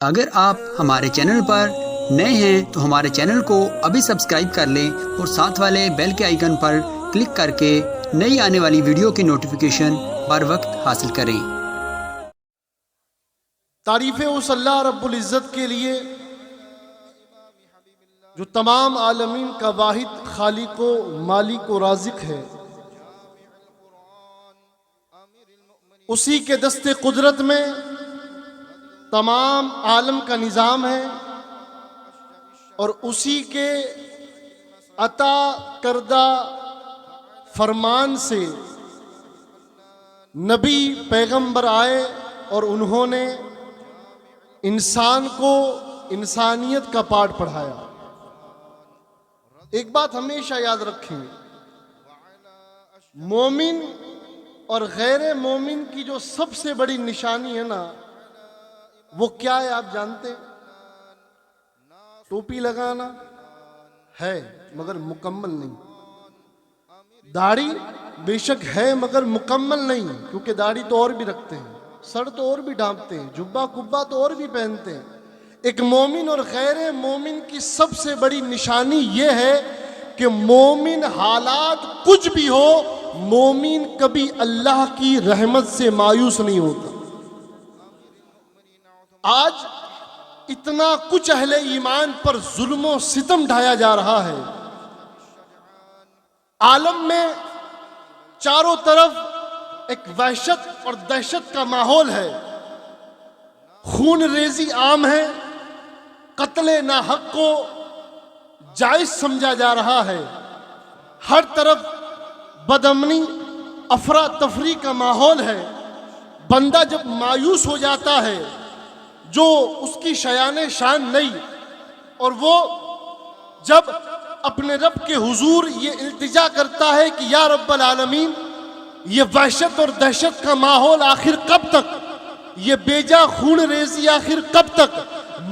اگر آپ ہمارے چینل پر نئے ہیں تو ہمارے چینل کو ابھی سبسکرائب کر لیں اور ساتھ والے بیل کے آئیکن پر کلک کر کے نئی آنے والی ویڈیو کی نوٹیفیکیشن بر وقت حاصل کریں۔ تعریف اس اللہ رب العزت کے لیے جو تمام عالمین کا واحد خالق و مالک و رازق ہے، اسی کے دست قدرت میں تمام عالم کا نظام ہے اور اسی کے عطا کردہ فرمان سے نبی پیغمبر آئے اور انہوں نے انسان کو انسانیت کا پاٹھ پڑھایا۔ ایک بات ہمیشہ یاد رکھیں، مومن اور غیر مومن کی جو سب سے بڑی نشانی ہے نا، وہ کیا ہے آپ جانتے ہیں؟ ٹوپی لگانا ہے مگر مکمل نہیں، داڑھی بے شک ہے مگر مکمل نہیں، کیونکہ داڑھی تو اور بھی رکھتے ہیں، سر تو اور بھی ڈھانپتے ہیں، جبہ کبہ تو اور بھی پہنتے ہیں۔ ایک مومن اور غیر مومن کی سب سے بڑی نشانی یہ ہے کہ مومن حالات کچھ بھی ہو، مومن کبھی اللہ کی رحمت سے مایوس نہیں ہوتا۔ آج اتنا کچھ اہل ایمان پر ظلم و ستم ڈھایا جا رہا ہے، عالم میں چاروں طرف ایک وحشت اور دہشت کا ماحول ہے، خون ریزی عام ہے، قتل ناحق کو جائز سمجھا جا رہا ہے، ہر طرف بدامنی افراتفری کا ماحول ہے۔ بندہ جب مایوس ہو جاتا ہے، جو اس کی شایان شان نہیں، اور وہ جب اپنے رب کے حضور یہ التجا کرتا ہے کہ یا رب العالمین، یہ وحشت اور دہشت کا ماحول آخر کب تک، یہ بیجا خون ریزی آخر کب تک،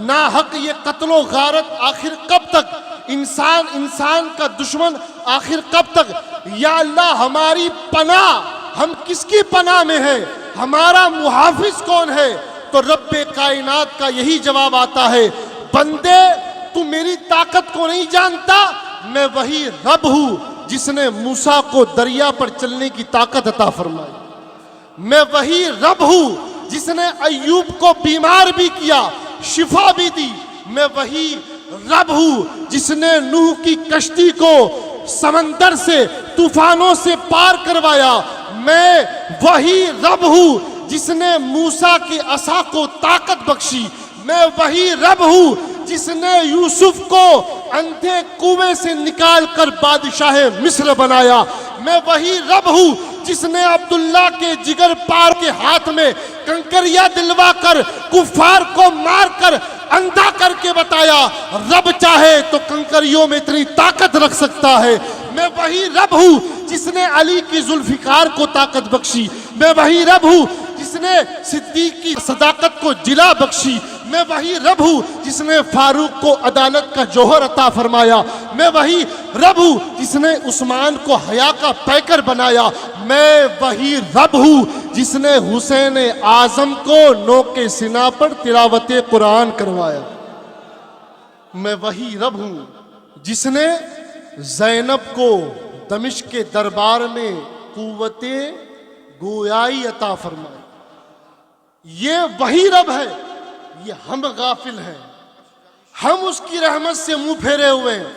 ناحق یہ قتل و غارت آخر کب تک، انسان کا دشمن آخر کب تک، یا اللہ ہماری پناہ، ہم کس کی پناہ میں ہے، ہمارا محافظ کون ہے؟ تو رب کائنات کا یہی جواب آتا ہے، بندے تو میری طاقت کو نہیں جانتا، میں وہی رب ہوں جس نے موسیٰ کو دریا پر چلنے کی طاقت عطا فرمائی، میں وہی رب ہوں جس نے ایوب کو بیمار بھی کیا، شفا بھی دی، میں وہی رب ہوں جس نے نوح کی کشتی کو سمندر سے طوفانوں سے پار کروایا، میں وہی رب ہوں جس نے موسیٰ کی عصا کو طاقت بخشی، میں وہی رب ہوں جس نے یوسف کو اندھے کنویں سے نکال کر بادشاہ مصر بنایا، میں وہی رب ہوں جس نے عبداللہ کے جگر پار کے ہاتھ میں کنکریاں دلوا کر کفار کو مار کر اندھا کر کے بتایا رب چاہے تو کنکریوں میں اتنی طاقت رکھ سکتا ہے، میں وہی رب ہوں جس نے علی کی ذوالفقار کو طاقت بخشی، میں وہی رب ہوں جس نے صدیق کی صداقت کو جلا بخشی، میں وہی رب ہوں جس نے فاروق کو عدالت کا جوہر عطا فرمایا، میں وہی رب ہوں جس نے عثمان کو حیا کا پیکر بنایا، میں وہی رب ہوں جس نے حسین اعظم کو نوک سنا پر تلاوت قرآن کروایا، میں وہی رب ہوں جس نے زینب کو دمشق کے دربار میں قوت گویائی عطا فرمائی، یہ وہی رب ہے، یہ ہم غافل ہیں، ہم اس کی رحمت سے منہ پھیرے ہوئے ہیں۔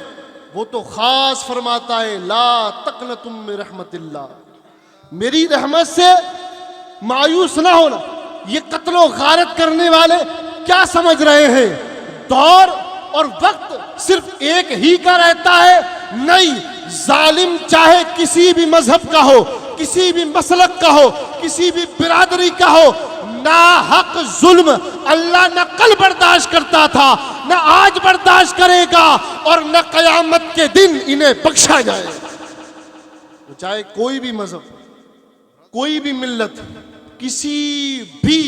وہ تو خاص فرماتا ہے لا تقنطوا من رحمت اللہ، میری رحمت سے مایوس نہ ہونا۔ یہ قتل و غارت کرنے والے کیا سمجھ رہے ہیں دور اور وقت صرف ایک ہی کا رہتا ہے؟ نہیں، ظالم چاہے کسی بھی مذہب کا ہو، کسی بھی مسلک کا ہو، کسی بھی برادری کا ہو، ناحق ظلم اللہ نہ کل برداشت کرتا تھا، نہ آج برداشت کرے گا، اور نہ قیامت کے دن انہیں بخشا جائے گا۔ چاہے کوئی بھی مذہب، کوئی بھی ملت، کسی بھی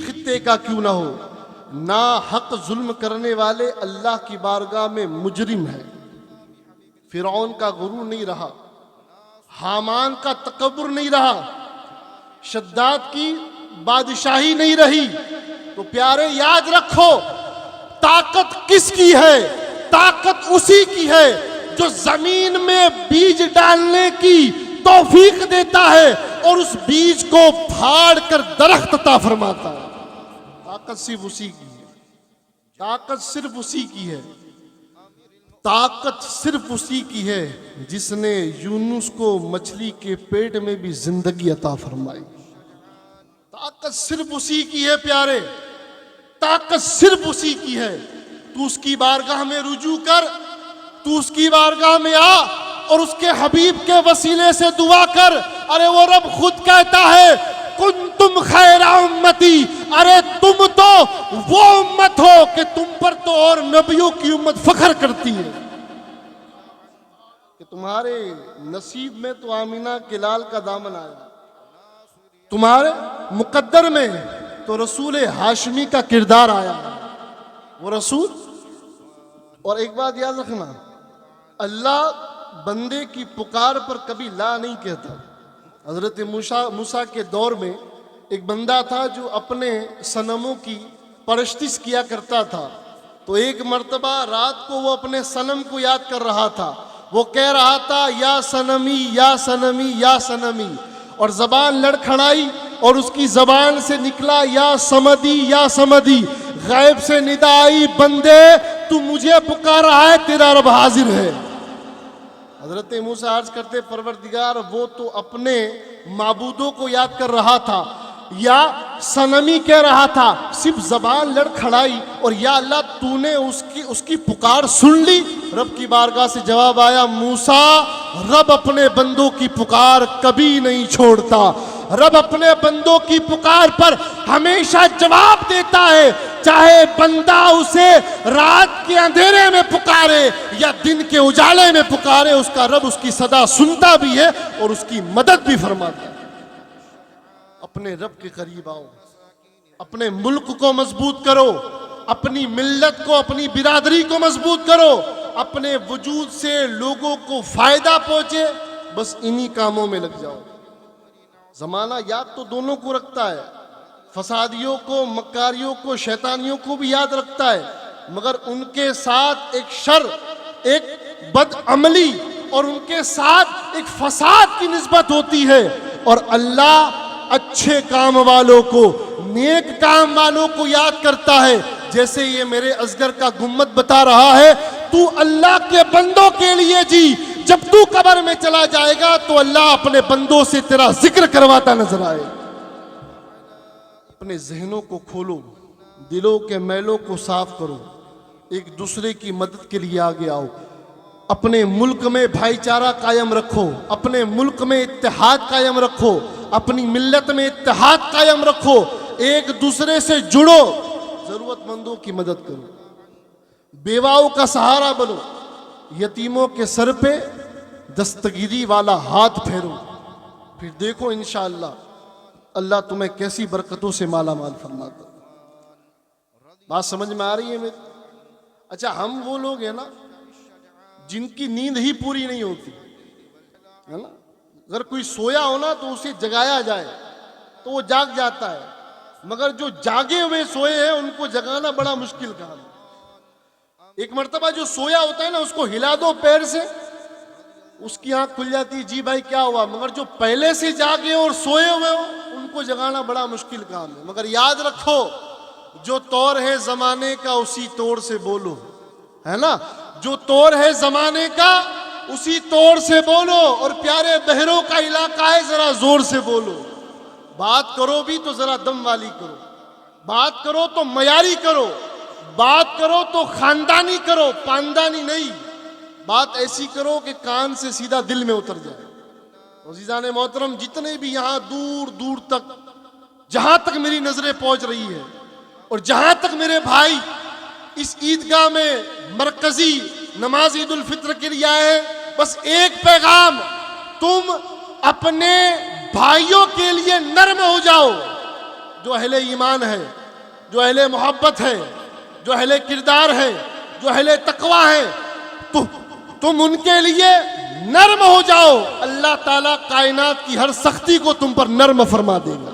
خطے کا کیوں نہ ہو، ناحق ظلم کرنے والے اللہ کی بارگاہ میں مجرم ہیں۔ فرعون کا غرور نہیں رہا، حامان کا تکبر نہیں رہا، شداد کی بادشاہی نہیں رہی، تو پیارے یاد رکھو طاقت کس کی ہے؟ طاقت اسی کی ہے جو زمین میں بیج ڈالنے کی توفیق دیتا ہے اور اس بیج کو پھاڑ کر درخت عطا فرماتا ہے۔ طاقت صرف اسی کی ہے، طاقت صرف اسی کی ہے، طاقت صرف اسی کی ہے جس نے یونس کو مچھلی کے پیٹ میں بھی زندگی عطا فرمائی۔ طاقت صرف اسی کی ہے پیارے، طاقت صرف اسی کی ہے۔ تو اس کی بارگاہ میں رجوع کر، تو اس کی بارگاہ میں آ اور اس کے حبیب کے وسیلے سے دعا کر۔ ارے وہ رب خود کہتا ہے کنتم خیر امتی، ارے تم تو وہ امت ہو کہ تم پر تو اور نبیوں کی امت فخر کرتی ہے کہ تمہارے نصیب میں تو آمینہ کے لال کا دامن آیا، تمہارے مقدر میں تو رسول ہاشمی کا کردار آیا۔ وہ رسول، اور ایک بات یاد رکھنا، اللہ بندے کی پکار پر کبھی لا نہیں کہتا۔ حضرت موسیٰ کے دور میں ایک بندہ تھا جو اپنے صنموں کی پرستش کیا کرتا تھا، تو ایک مرتبہ رات کو وہ اپنے صنم کو یاد کر رہا تھا۔ وہ کہہ رہا تھا یا صنمی یا صنمی یا صنمی، اور زبان لڑکھڑائی اور اس کی زبان سے نکلا یا صمدی یا صمدی۔ غیب سے ندا آئی بندے تو مجھے پکار رہا ہے، تیرا رب حاضر ہے۔ حضرت موسیٰ عرض کرتے پروردگار وہ تو اپنے معبودوں کو یاد کر رہا تھا، یا صنمی کہہ رہا تھا، صرف زبان لڑکھڑائی اور یا اللہ تو نے اس کی پکار سن لی۔ رب کی بارگاہ سے جواب آیا موسیٰ رب اپنے بندوں کی پکار کبھی نہیں چھوڑتا، رب اپنے بندوں کی پکار پر ہمیشہ جواب دیتا ہے، چاہے بندہ اسے رات کے اندھیرے میں پکارے یا دن کے اجالے میں پکارے، اس کا رب اس کی صدا سنتا بھی ہے اور اس کی مدد بھی فرماتا ہے۔ اپنے رب کے قریب آؤ، اپنے ملک کو مضبوط کرو، اپنی ملت کو، اپنی برادری کو مضبوط کرو، اپنے وجود سے لوگوں کو فائدہ پہنچے، بس انہی کاموں میں لگ جاؤ۔ زمانہ یاد تو دونوں کو رکھتا ہے، فسادیوں کو، مکاریوں کو، شیطانیوں کو بھی یاد رکھتا ہے، مگر ان کے ساتھ ایک شر، ایک بد عملی اور ان کے ساتھ ایک فساد کی نسبت ہوتی ہے، اور اللہ اچھے کام والوں کو، نیک کام والوں کو یاد کرتا ہے۔ جیسے یہ میرے اصغر کا گنبد بتا رہا ہے، تو اللہ کے بندوں کے لیے جی، جب تو قبر میں چلا جائے گا تو اللہ اپنے بندوں سے تیرا ذکر کرواتا نظر آئے۔ اپنے ذہنوں کو کھولو، دلوں کے میلوں کو صاف کرو، ایک دوسرے کی مدد کے لیے آگے آؤ، اپنے ملک میں بھائی چارہ قائم رکھو، اپنے ملک میں اتحاد قائم رکھو، اپنی ملت میں اتحاد قائم رکھو، ایک دوسرے سے جڑو، ضرورت مندوں کی مدد کرو، بیواؤں کا سہارا بنو، یتیموں کے سر پہ دستگیری والا ہاتھ پھیرو، پھر دیکھو انشاءاللہ اللہ تمہیں کیسی برکتوں سے مالا مال فرماتا۔ بات سمجھ میں آ رہی ہے میری؟ اچھا ہم وہ لوگ ہیں نا جن کی نیند ہی پوری نہیں ہوتی ہے نا، اگر کوئی سویا ہو نا تو اسے جگایا جائے تو وہ جاگ جاتا ہے، مگر جو جاگے ہوئے سوئے ہیں ان کو جگانا بڑا مشکل کام ہے۔ ایک مرتبہ جو سویا ہوتا ہے نا اس کو ہلا دو پیر سے، اس کی آنکھ کھل جاتی ہے، جی بھائی کیا ہوا، مگر جو پہلے سے جاگے اور سوئے ہوئے ہو ان کو جگانا بڑا مشکل کام ہے۔ مگر یاد رکھو جو طور ہے زمانے کا اسی طور سے بولو، ہے نا، جو طور ہے زمانے کا اسی طور سے بولو، اور پیارے بہروں کا علاقہ ہے ذرا زور سے بولو، بات کرو بھی تو ذرا دم والی کرو، بات کرو تو معیاری کرو، بات کرو تو خاندانی کرو، پاندانی نہیں، بات ایسی کرو کہ کان سے سیدھا دل میں اتر جائے۔ عزیزان محترم، جتنے بھی یہاں دور دور تک، جہاں تک میری نظریں پہنچ رہی ہے اور جہاں تک میرے بھائی اس عیدگاہ میں مرکزی نماز عید الفطر کے لیے آئے ہیں، بس ایک پیغام، تم اپنے بھائیوں کے لیے نرم ہو جاؤ، جو اہل ایمان ہے، جو اہل محبت ہے، جو اہل کردار ہے، جو اہل تقوی ہے، تم ان کے لیے نرم ہو جاؤ، اللہ تعالیٰ کائنات کی ہر سختی کو تم پر نرم فرما دے گا۔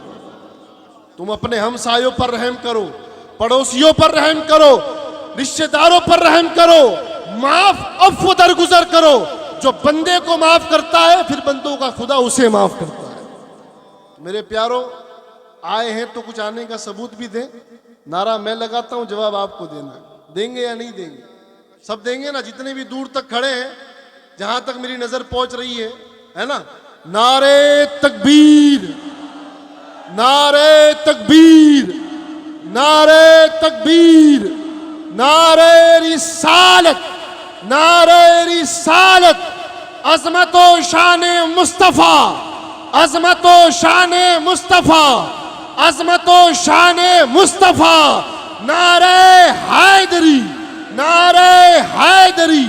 تم اپنے ہمسایوں پر رحم کرو، پڑوسیوں پر رحم کرو، رشتہ داروں پر رحم کرو, معاف عفو درگزر کرو. جو بندے کو معاف کرتا ہے پھر بندوں کا خدا اسے معاف کرتا ہے. میرے پیاروں, آئے ہیں تو کچھ آنے کا ثبوت بھی دیں. نعرہ میں لگاتا ہوں, جواب آپ کو دینا ہے. دیں گے یا نہیں دیں گے؟ سب دیں گے نا, جتنے بھی دور تک کھڑے ہیں, جہاں تک میری نظر پہنچ رہی ہے نا. نعرے تکبیر, نعرے تکبیر, نعرے تکبیر, نعرے رسالت, نعرے رسالت. عظمت و شان مصطفیٰ, عظمت و شان مصطفیٰ, عظمت و شان مصطفیٰ. نعرے حیدری, نعرے حیدری.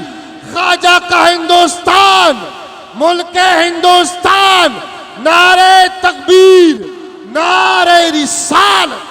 خواجہ کا ہندوستان, ملک ہندوستان. نعرے تکبیر, نعرے رسالت.